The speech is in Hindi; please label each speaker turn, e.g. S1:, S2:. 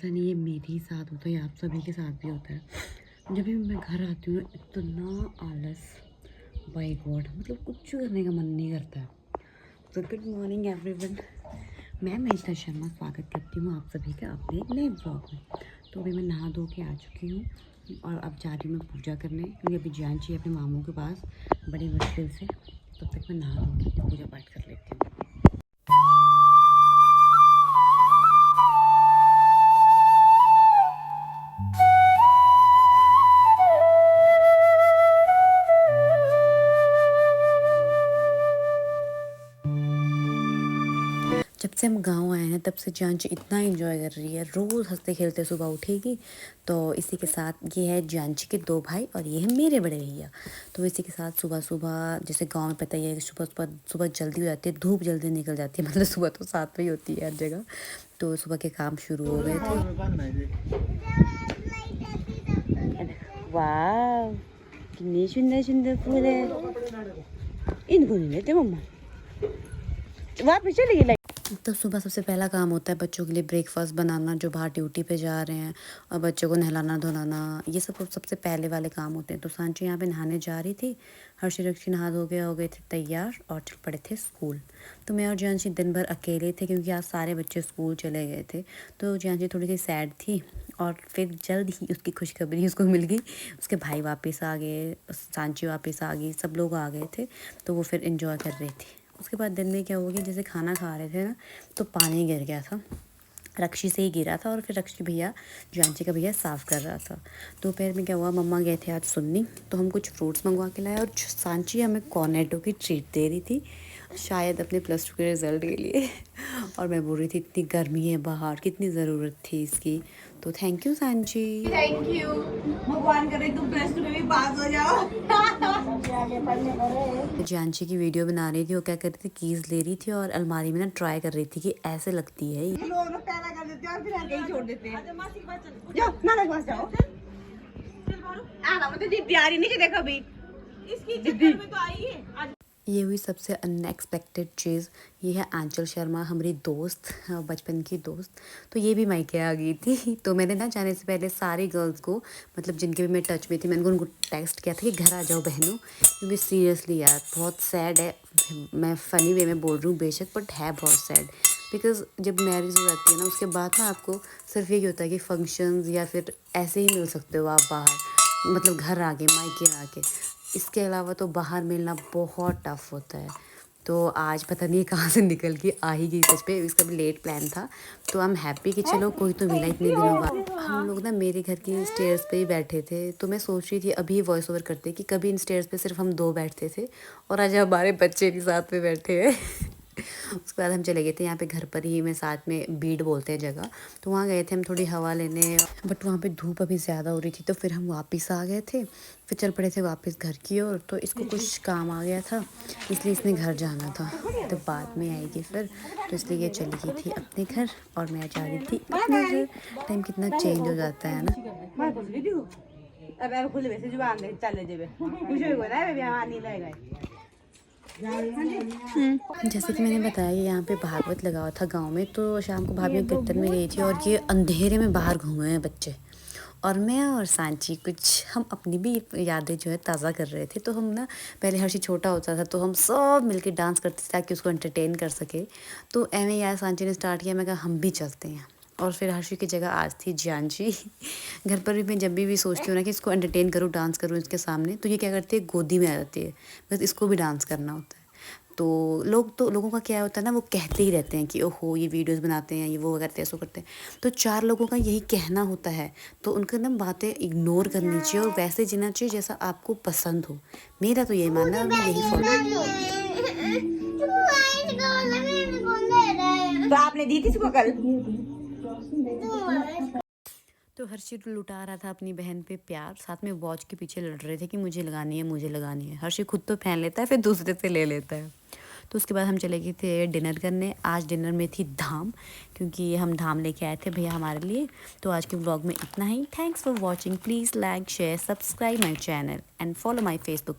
S1: ऐसा नहीं है मेरे ही साथ होता है, आप सभी के साथ भी होता है। जब भी मैं घर आती हूँ इतना आलस, बाय गॉड, मतलब कुछ करने का मन नहीं करता है। तो गुड मॉर्निंग एवरीवन, मैं मनीषा शर्मा स्वागत करती हूँ आप सभी का अपने एक नए ब्लॉग में। तो अभी मैं नहा धो के आ चुकी हूँ और अब जा रही हूँ मैं पूजा करने, क्योंकि अभी जानची है अपने मामू के पास बड़ी मुश्किल से। तब तक मैं नहा धो के पूजा पाठ कर लेती हूँ। जब से हम गांव आए हैं तब से जानची इतना एंजॉय कर रही है, रोज़ हंसते खेलते सुबह उठेगी। तो इसी के साथ ये है जानची के 2 भाई और ये है मेरे बड़े भैया। तो इसी के साथ सुबह सुबह, जैसे गांव में पता ही है कि सुबह जल्दी हो जाती है, धूप जल्दी निकल जाती है, मतलब सुबह तो 7 बजे होती है हर जगह। तो सुबह के काम शुरू हो गए थे। वाह, कितने सुंदर सुंदर फूल है। इनको नहीं लेते मम्मा, वापस चली गई। तो सुबह सबसे पहला काम होता है बच्चों के लिए ब्रेकफास्ट बनाना, जो बाहर ड्यूटी पे जा रहे हैं, और बच्चों को नहलाना धुलाना, ये सब सबसे पहले वाले काम होते हैं। तो सांची यहाँ पे नहाने जा रही थी, हर्षी रक्षी नहा धो के हो गए थे तैयार और चल पड़े थे स्कूल। तो मैं और जानची दिन भर अकेले थे, क्योंकि आज सारे बच्चे स्कूल चले गए थे। तो जानची थोड़ी सी सैड थी, और फिर जल्द ही उसकी खुशखबरी उसको मिल गई। उसके भाई वापस आ गए, सांची वापस आ गई, सब लोग आ गए थे। तो वो फिर इंजॉय कर रही थी। उसके बाद दिन में क्या हुआ कि जैसे खाना खा रहे थे ना, तो पानी गिर गया था, रक्षी से ही गिरा था, और फिर रक्षी भैया, जानची का भैया साफ़ कर रहा था। दोपहर में क्या हुआ, मम्मा गए थे आज सुन्नी, तो हम कुछ फ्रूट्स मंगवा के लाए, और सांची हमें कॉर्नेटो की ट्रीट दे रही थी, शायद अपने +2 के रिज़ल्ट के लिए। और मैं बोल रही थी इतनी गर्मी है बाहर, कितनी ज़रूरत थी इसकी। तो thank you Sanchi,
S2: thank you. भगवान करे तुम +2 में भी पास हो जाओ।
S1: जानची की वीडियो बना रही थी, वो क्या कर रही थी, कीज ले रही थी और अलमारी में ना ट्राई कर रही थी कि ऐसे लगती है।
S2: लोग पहला कर देते हैं और फिर हर कहीं छोड़ देते हैं। जाओ नाना के पास जाओ। मतलब जिद्दी आ रही नहीं देखो अभी, इसकी जिद्दी में तो आई है।
S1: ये हुई सबसे अनएक्सपेक्टेड चीज़, ये है आंचल शर्मा, हमारी दोस्त, बचपन की दोस्त। तो ये भी मायके आ गई थी। तो मैंने ना जाने से पहले सारी गर्ल्स को, मतलब जिनके भी मैं टच में थी, मैंने उनको टेक्स्ट किया था कि घर आ जाओ बहनों, क्योंकि सीरियसली यार बहुत सैड है। मैं फ़नी वे में बोल रही हूँ बेशक, बट है बहुत सैड। बिकॉज़ जब मैरिज हो जाती है ना, उसके बाद ना आपको सिर्फ यही होता है कि फंक्शंस या फिर ऐसे ही मिल सकते हो आप बाहर, मतलब घर आके, मायके आके। इसके अलावा तो बाहर मिलना बहुत टफ़ होता है। तो आज पता नहीं कहाँ से निकल के आ ही गई सच पे, इसका भी लेट प्लान था। तो आई एम हैप्पी कि चलो कोई तो मिला इतने दिनों बाद। हम लोग ना मेरे घर की स्टेयर्स पे ही बैठे थे, तो मैं सोच रही थी अभी वॉइस ओवर करते कि कभी इन स्टेयर्स पे सिर्फ हम 2 बैठते थे, और आज हमारे बच्चे भी साथ में बैठे हैं। उसके बाद हम चले गए थे यहाँ पे घर पर ही, मैं साथ में बीड़ बोलते हैं जगह, तो वहाँ गए थे हम थोड़ी हवा लेने। बट वहाँ पे धूप अभी ज़्यादा हो रही थी, तो फिर हम वापस आ गए थे, फिर चल पड़े थे वापस घर की ओर। तो इसको कुछ काम आ गया था, इसलिए इसने घर जाना था, तो बाद में आएगी फिर। तो इसलिए ये चली गई थी अपने घर और मैं जा रही थी अपने घर। टाइम कितना चेंज हो जाता है ना।
S2: अब खुले वैसे जुबान दे चले जेबे कुछ हो ना बेबी हम नहीं लगे।
S1: जैसे कि मैंने बताया कि यहाँ पे भागवत लगा हुआ था गांव में, तो शाम को भाभी कीर्तन में गई थी, और ये अंधेरे में बाहर घूमे हैं बच्चे, और मैं और सांची कुछ हम अपनी भी यादें जो है ताज़ा कर रहे थे। तो हम ना, पहले हर्षी छोटा होता था तो हम सब मिलके डांस करते थे ताकि उसको एंटरटेन कर सके। तो एवं यार सांची ने स्टार्ट किया, मैं कहा हम भी चलते हैं, और फिर हर्षी की जगह आज थी जानची। घर पर भी मैं जब भी सोचती हूँ ना कि इसको एंटरटेन करूँ, डांस करूँ इसके सामने, तो ये क्या करती है, गोदी में आ जाती है, बस इसको भी डांस करना होता है। तो लोगों का क्या होता है ना, वो कहते ही रहते हैं कि ओहो ये वीडियोस बनाते हैं, ये वो करते हैं, ऐसा करते हैं। तो 4 लोगों का यही कहना होता है, तो उनका ना बातें इग्नोर करनी चाहिए और वैसे जीना चाहिए जैसा आपको पसंद हो। मेरा तो यही मानना है, और मैं यही फॉलो।
S2: तो आपने दी थी इसको कल।
S1: तो हर्षी लुटा रहा था अपनी बहन पे प्यार, साथ में वॉच के पीछे लड़ रहे थे कि मुझे लगानी है, मुझे लगानी है। हर्षी खुद तो पहन लेता है, फिर दूसरे से ले लेता है। तो उसके बाद हम चले गए थे डिनर करने। आज डिनर में थी धाम, क्योंकि हम धाम लेके आए थे भैया हमारे लिए। तो आज के व्लॉग में इतना ही। Thanks for watching. Please like share subscribe my channel and follow my Facebook.